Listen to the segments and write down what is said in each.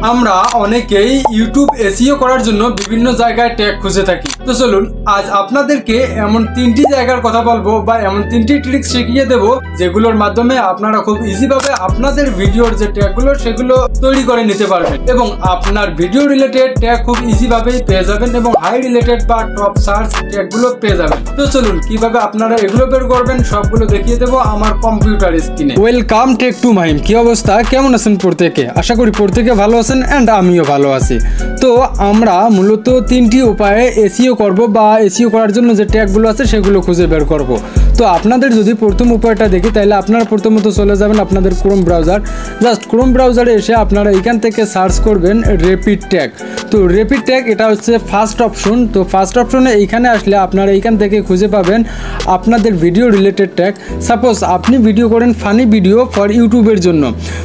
আমরা অনেকেই YouTube SEO করার জন্য বিভিন্ন জায়গায় ট্যাগ খুঁজে থাকি। তো চলুন আজ আপনাদেরকে এমন 3টি জায়গার কথা বলবো বা এমন 3টি ট্রিক্স শিখিয়ে দেব যেগুলোর মাধ্যমে আপনারা খুব ইজি ভাবে আপনাদের ভিডিওর যে ট্যাগগুলো সেগুলো তৈরি করে নিতে পারবেন এবং আপনার ভিডিও রিলেটেড ট্যাগ খুব ইজি ভাবেই পেয়ে যাবেন এবং হাই রিলেটেড বা টপ সার্চ ট্যাগগুলো পেয়ে যাবেন। তো চলুন কিভাবে আপনারা এগুলো বের করবেন সবগুলো দেখিয়ে দেবো আমার কম্পিউটার স্ক্রিনে। Welcome tech to Mahim. কি অবস্থা, কেমন আছেন প্রত্যেকে? আশা করি প্রত্যেকে ভালো আছেন অ্যান্ড আমিও ভালো আছি। তো আমরা মূলত 3টি উপায়ে এসইও করব বা এসইও করার জন্য যে ট্যাগগুলো আছে সেগুলো খুঁজে বের করব। তো আপনাদের যদি প্রথম উপায়টা দেখি তাহলে আপনারা প্রথমত চলে যাবেন আপনাদের ক্রোম ব্রাউজার। জাস্ট ক্রোম ব্রাউজারে এসে আপনারা এখান থেকে সার্চ করবেন র্যাপিড ট্যাগ। তো র্যাপিড ট্যাগ এটা হচ্ছে ফার্স্ট অপশন। তো ফার্স্ট অপশনে এইখানে আসলে আপনারা এইখান থেকে খুঁজে পাবেন আপনাদের ভিডিও রিলেটেড ট্যাগ। সাপোজ আপনি ভিডিও করেন ফানি ভিডিও ফর ইউটিউবের জন্য,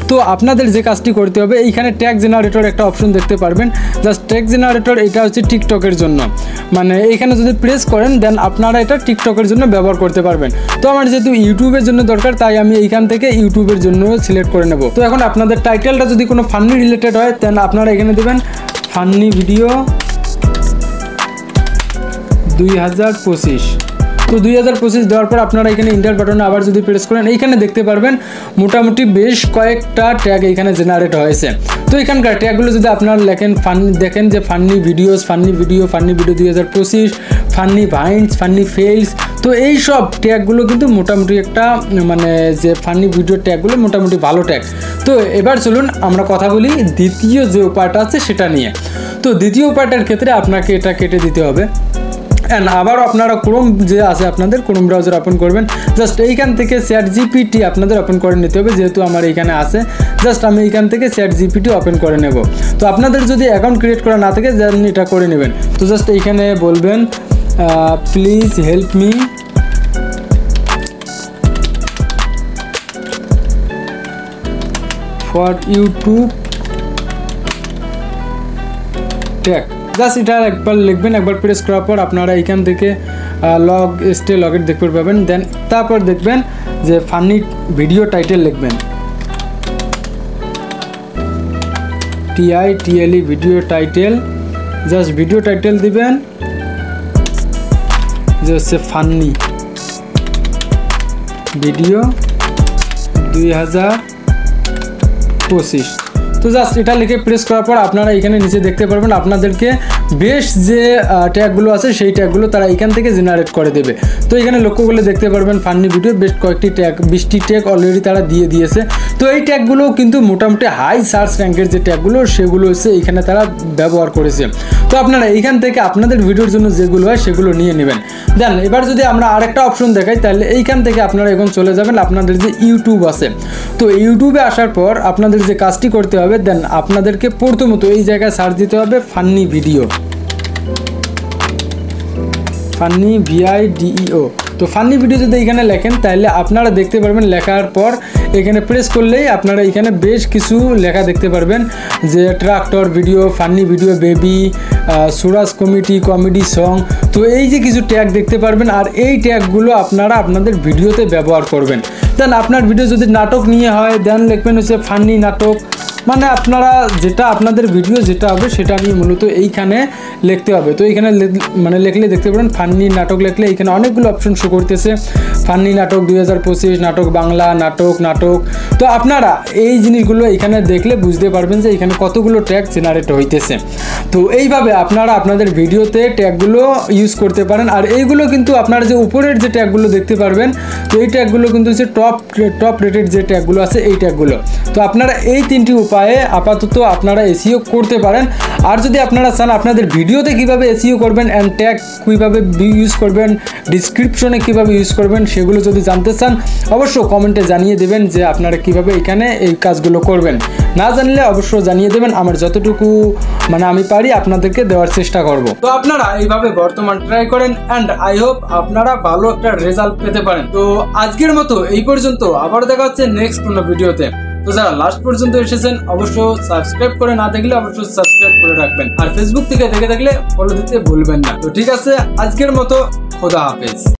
তো আপনাদের যে কাজটি করতে হবে এইখানে ট্যাগ জেনারেটর একটা অপশন দেখতে পারবেন। জাস্ট ট্যাগ জেনারেটর এটা হচ্ছে টিকটকের জন্য, মানে এইখানে যদি প্রেস করেন দেন আপনারা এটা টিকটকের জন্য ব্যবহার করতে পারবেন। তো আমার যেহেতু ইউটিউবের জন্য দরকার তাই আমি এইখান থেকে ইউটিউবের জন্য সিলেক্ট করে নেব। তো এখন আপনাদের টাইটেলটা যদি কোনো ফানি রিলেটেড হয় দেন আপনারা এখানে দেবেন ফানি ভিডিও 2025। তো 2025 দেওয়ার পর আপনারা এখানে ইন্টার বাটনে আবার যদি প্রেস করেন এইখানে দেখতে পারবেন মোটামুটি বেশ কয়েকটা ট্যাগ এইখানে জেনারেট হয়েছে। তো এখানকার ট্যাগগুলো যদি আপনারা লেখেন দেখেন যে funny video 2025, funny vines, funny fails. তো এই সব ট্যাগগুলো কিন্তু মোটামুটি একটা মানে যে ফানি ভিডিও ট্যাগগুলো মোটামুটি ভালো ট্যাগ। তো এবার চলুন আমরা কথা বলি দ্বিতীয় যে উপায়টা আছে সেটা নিয়ে। তো দ্বিতীয় উপায়টার ক্ষেত্রে আপনাকে এটা কেটে দিতে হবে। অ্যান্ড আবার আপনারা ক্রোম যে আছে আপনাদের ক্রোম ব্রাউজার ওপেন করবেন। জাস্ট এইখান থেকে ChatGPT আপনাদের ওপেন করে নিতে হবে, যেহেতু আমার এইখানে আছে। জাস্ট আমি এইখান থেকে ChatGPT ওপেন করে নেব। তো আপনাদের যদি অ্যাকাউন্ট ক্রিয়েট করা না থাকে দেন এটা করে নেবেন। তো জাস্ট এইখানে বলবেন please help me for YouTube tag. Just এটা একবার লিখবেন, একবার প্রেস করার পর আপনারা এইখান থেকে লগেট দেখতে পাবেন। দেন তারপর দেখবেন যে ফানি ভিডিও টাইটেল লিখবেন TITLE video title. Just video title দিবেন যে হচ্ছে ফানি ভিডিও 2025। তো জাস্ট এটা লিখে প্রেস করার পর আপনারা এখানে নিচে দেখতে পারবেন আপনাদেরকে বেশ যে ট্যাগগুলো আছে সেই ট্যাগগুলো তারা এখান থেকে জেনারেট করে দেবে। তো এখানে লক্ষ্য করলে দেখতে পারবেন ফানি ভিডিও বেশ কয়েকটি ট্যাগ 20টি ট্যাগ অলরেডি তারা দিয়ে দিয়েছে। তো এই ট্যাগগুলো কিন্তু মোটামুটি হাই সার্চ র্যাঙ্কের যে ট্যাগগুলো সেগুলো হচ্ছে এখানে তারা ব্যবহার করেছে। তো আপনারা এইখান থেকে আপনাদের ভিডিওর জন্য যেগুলো হয় সেগুলো নিয়ে নেবেন। দেন এবার যদি আমরা আরেকটা অপশন দেখাই তাহলে এইখান থেকে আপনারা এখন চলে যাবেন আপনাদের যে ইউটিউব আছে। তো ইউটিউবে আসার পর আপনাদের যে কাজটি করতে হবে দেন আপনাদেরকে প্রথমত এই জায়গায় সার্চ দিতে হবে ফানি ভিডিও, ফানি VIDEO। তো ফানি ভিডিও যদি এখানে লেখেন তাহলে আপনারা দেখতে পারবেন লেখার পর এখানে প্রেস করলেই আপনারা এখানে বেশ কিছু লেখা দেখতে পারবেন যে tractor video, funny video baby, Suraj comedy song. তো এই যে কিছু ট্যাগ দেখতে পারবেন আর এই ট্যাগগুলো আপনারা আপনাদের ভিডিওতে ব্যবহার করবেন। দেন আপনার ভিডিও যদি নাটক নিয়ে হয় দেন লিখবেন হচ্ছে ফানি নাটক, মানে আপনারা যেটা আপনাদের ভিডিও যেটা হবে সেটা নিয়ে মূলত এইখানে লিখতে হবে। তো এইখানে মানে লিখলে দেখতে পারেন ফানি নাটক লিখলে এখানে অনেকগুলো অপশন শো করতেছে ফানি নাটক 2025, নাটক বাংলা, নাটক। তো আপনারা এই জিনিসগুলো এখানে দেখলে বুঝতে পারবেন যে এখানে কতগুলো ট্যাগ জেনারেট হইতেছে। তো এইভাবে আপনারা আপনাদের ভিডিওতে ট্যাগগুলো ইউজ করতে পারেন। আর এইগুলো কিন্তু আপনারা যে উপরের যে ট্যাগগুলো দেখতে পারবেন তো এই ট্যাগগুলো কিন্তু হচ্ছে টপ রেটেড যে ট্যাগগুলো আছে এই ট্যাগগুলো। তো আপনারা এই 3টি উপায়ে আপাতত আপনারা এসইও করতে পারেন। আর যদি আপনারা চান আপনাদের ভিডিওতে কিভাবে এসইও করবেন অ্যান্ড ট্যাগ কীভাবে ইউজ করবেন, ডিসক্রিপশনে কিভাবে ইউজ করবেন সেগুলো যদি জানতে চান অবশ্যই কমেন্টে জানিয়ে দেবেন যে আপনারা কিভাবে এখানে এই কাজগুলো করবেন। না জানলে অবশ্যই জানিয়ে দেবেন, আমার যতটুকু মানে আমি পারি আপনাদেরকে দেওয়ার চেষ্টা করব। তো আপনারা এইভাবে বর্তমান ট্রাই করেন অ্যান্ড আই হোপ আপনারা ভালো একটা রেজাল্ট পেতে পারেন। তো আজকের মতো এই পর্যন্ত, আবার দেখা হচ্ছে নেক্সট কোনো ভিডিওতে। তো যারা লাস্ট পর্যন্ত এসেছেন অবশ্যই সাবস্ক্রাইব করে না দেখলে অবশ্যই সাবস্ক্রাইব করে রাখবেন। আর ফেসবুক থেকে দেখে থাকলে ফলো দিতে ভুলবেন না। তো ঠিক আছে, আজকের মতো খোদা হাফেজ।